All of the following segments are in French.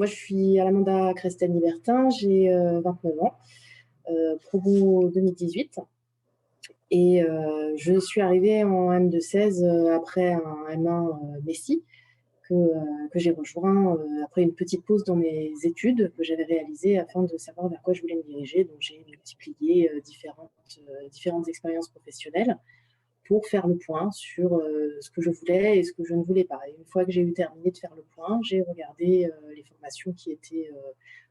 moi, je suis Alamanda Crestel-Libertin, j'ai 29 ans, promo 2018. Et je suis arrivée en M216 après un M1 Messi que j'ai rejoint après une petite pause dans mes études que j'avais réalisées afin de savoir vers quoi je voulais me diriger. Donc, j'ai multiplié différentes expériences professionnelles pour faire le point sur ce que je voulais et ce que je ne voulais pas. Et une fois que j'ai eu terminé de faire le point, j'ai regardé les formations qui étaient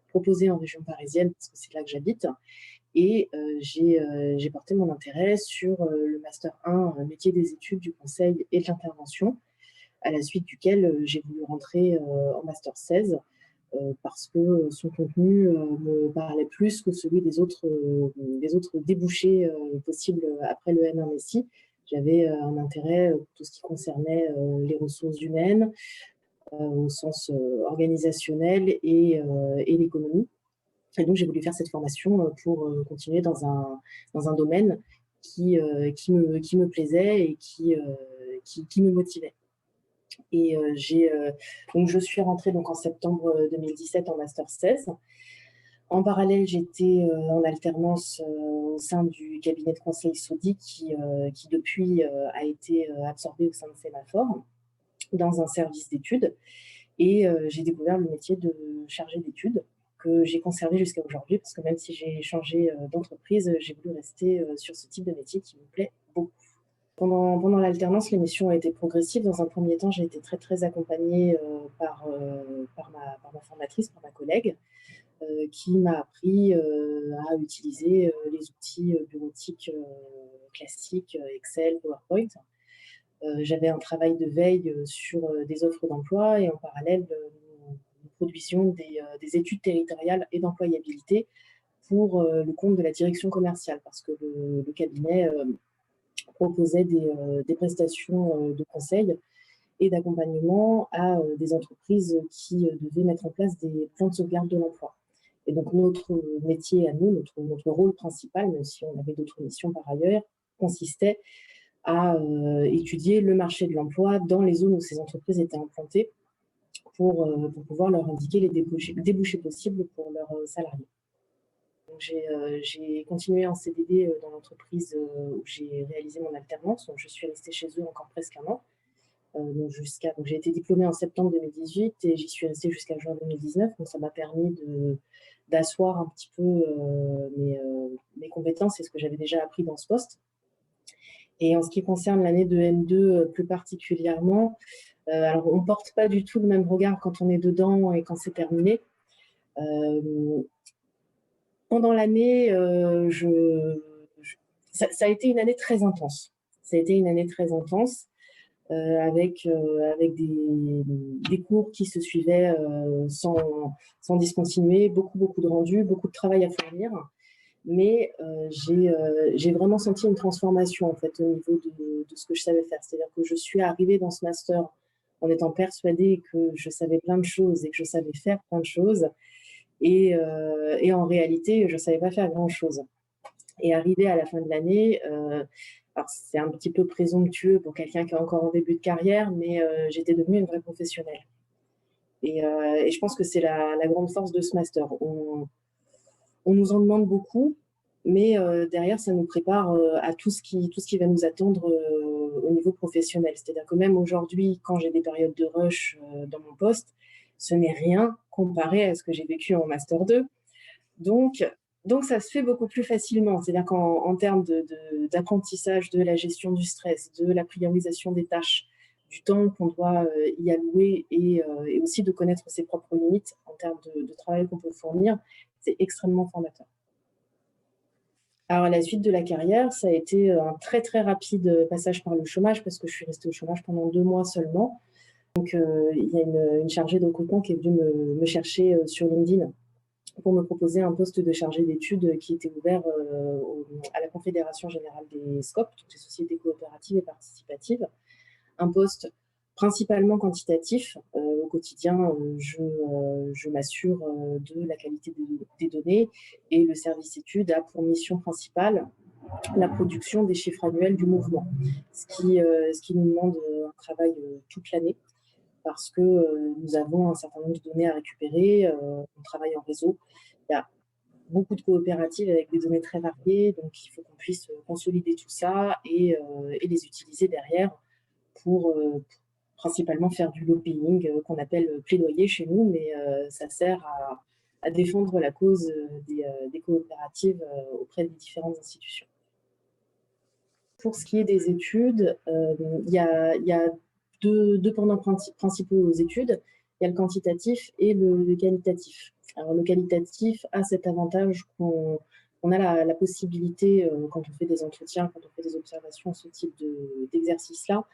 proposées en région parisienne, parce que c'est là que j'habite, et j'ai porté mon intérêt sur le Master 1 métier des études, du conseil et de l'intervention, à la suite duquel j'ai voulu rentrer en Master 16 parce que son contenu me parlait plus que celui des autres débouchés possibles après le N1 Messi. J'avais un intérêt pour tout ce qui concernait les ressources humaines au sens organisationnel et l'économie. Et donc, j'ai voulu faire cette formation pour continuer dans un domaine qui me plaisait et qui me motivait. Et donc, je suis rentrée donc, en septembre 2017 en Master 16. En parallèle, j'étais en alternance au sein du cabinet de conseil Sodi qui depuis a été absorbé au sein de Sémaphore dans un service d'études. Et j'ai découvert le métier de chargée d'études que j'ai conservé jusqu'à aujourd'hui parce que même si j'ai changé d'entreprise, j'ai voulu rester sur ce type de métier qui me plaît beaucoup. Pendant l'alternance, les missions ont été progressives. Dans un premier temps, j'ai été très, très accompagnée par ma formatrice, par ma collègue, qui m'a appris à utiliser les outils bureautiques classiques, Excel, PowerPoint. J'avais un travail de veille sur des offres d'emploi et en parallèle, nous produisions des études territoriales et d'employabilité pour le compte de la direction commerciale parce que le cabinet proposait des prestations de conseil et d'accompagnement à des entreprises qui devaient mettre en place des plans de sauvegarde de l'emploi. Et donc, notre métier à nous, notre rôle principal, même si on avait d'autres missions par ailleurs, consistait à étudier le marché de l'emploi dans les zones où ces entreprises étaient implantées pour pouvoir leur indiquer les débouchés possibles pour leurs salariés. J'ai continué en CDD dans l'entreprise où j'ai réalisé mon alternance. Donc, je suis restée chez eux encore presque un an. Donc j'ai été diplômée en septembre 2018 et j'y suis restée jusqu'à juin 2019. Donc ça m'a permis d'asseoir un petit peu mes compétences et ce que j'avais déjà appris dans ce poste. Et en ce qui concerne l'année de M2 plus particulièrement, alors on ne porte pas du tout le même regard quand on est dedans et quand c'est terminé. Pendant l'année, ça a été une année très intense. Ça a été une année très intense. Avec des cours qui se suivaient sans discontinuer, beaucoup de rendus, beaucoup de travail à fournir. Mais j'ai vraiment senti une transformation en fait, au niveau de ce que je savais faire. C'est-à-dire que je suis arrivée dans ce master en étant persuadée que je savais plein de choses et que je savais faire plein de choses. Et en réalité, je ne savais pas faire grand-chose. Et arrivée à la fin de l'année, alors c'est un petit peu présomptueux pour quelqu'un qui est encore en début de carrière, mais j'étais devenue une vraie professionnelle. Et je pense que c'est la grande force de ce master. On nous en demande beaucoup, mais derrière, ça nous prépare à tout ce qui va nous attendre au niveau professionnel. C'est-à-dire que même aujourd'hui, quand j'ai des périodes de rush dans mon poste, ce n'est rien comparé à ce que j'ai vécu en Master 2. Donc, ça se fait beaucoup plus facilement. C'est-à-dire qu'en termes d'apprentissage de la gestion du stress, de la priorisation des tâches, du temps qu'on doit y allouer et aussi de connaître ses propres limites en termes de travail qu'on peut fournir, c'est extrêmement formateur. Alors, à la suite de la carrière, ça a été un très, très rapide passage par le chômage parce que je suis restée au chômage pendant 2 mois seulement. Donc, il y a une chargée de recrutement qui est venue me chercher sur LinkedIn pour me proposer un poste de chargé d'études qui était ouvert à la Confédération générale des SCOP, toutes les sociétés coopératives et participatives. Un poste principalement quantitatif. Au quotidien, je m'assure de la qualité des données et le service études a pour mission principale la production des chiffres annuels du mouvement, ce qui nous demande un travail toute l'année. parce que nous avons un certain nombre de données à récupérer. On travaille en réseau. Il y a beaucoup de coopératives avec des données très variées, donc il faut qu'on puisse consolider tout ça et les utiliser derrière pour principalement faire du lobbying qu'on appelle plaidoyer chez nous, mais ça sert à défendre la cause des coopératives auprès des différentes institutions. Pour ce qui est des études, il y a deux pendants principaux aux études. Il y a le quantitatif et le qualitatif. Alors, le qualitatif a cet avantage qu'on a la possibilité, quand on fait des entretiens, quand on fait des observations, ce type d'exercice-là,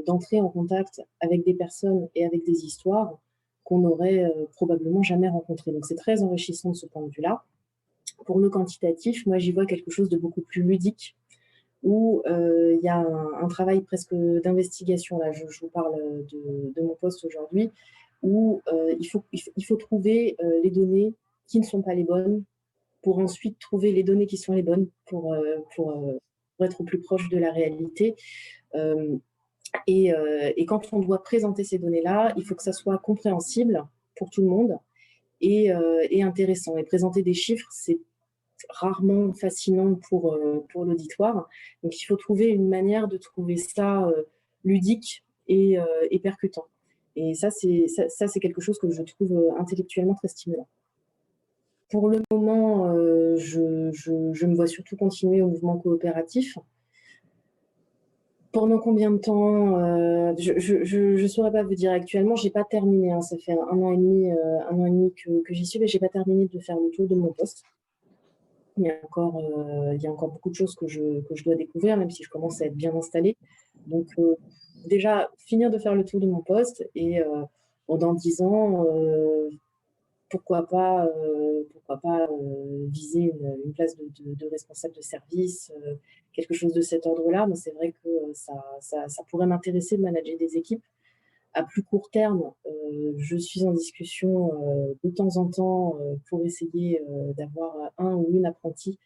d'entrer en contact avec des personnes et avec des histoires qu'on n'aurait probablement jamais rencontrées. Donc, c'est très enrichissant de ce point de vue-là. Pour le quantitatif, moi, j'y vois quelque chose de beaucoup plus ludique, où il y a un travail presque d'investigation. Là, je vous parle de mon poste aujourd'hui, où il faut trouver les données qui ne sont pas les bonnes, pour ensuite trouver les données qui sont les bonnes, pour être au plus proche de la réalité. Euh, et quand on doit présenter ces données-là, il faut que ça soit compréhensible pour tout le monde et intéressant. Et présenter des chiffres, c'est rarement fascinant pour l'auditoire. Donc, il faut trouver une manière de trouver ça ludique et percutant. Et ça, c'est quelque chose que je trouve intellectuellement très stimulant. Pour le moment, je me vois surtout continuer au mouvement coopératif. Pendant combien de temps je ne saurais pas vous dire actuellement. Je n'ai pas terminé. Hein, ça fait un an et demi que j'y suis, mais je n'ai pas terminé de faire le tour de mon poste. Il y a encore beaucoup de choses que je dois découvrir, même si je commence à être bien installée. Donc, déjà, finir de faire le tour de mon poste et dans 10 ans, pourquoi pas viser une place de responsable de service, quelque chose de cet ordre-là. Mais c'est vrai que ça pourrait m'intéresser de manager des équipes. À plus court terme, je suis en discussion de temps en temps pour essayer d'avoir un ou une apprentie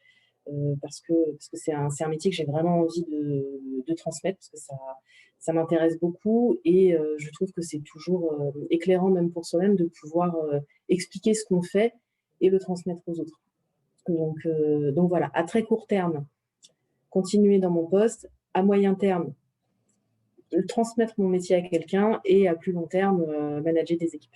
parce que c'est un métier que j'ai vraiment envie de transmettre, parce que ça m'intéresse beaucoup et je trouve que c'est toujours éclairant, même pour soi-même, de pouvoir expliquer ce qu'on fait et le transmettre aux autres. Donc voilà, à très court terme, continuer dans mon poste, à moyen terme, transmettre mon métier à quelqu'un et à plus long terme, manager des équipes.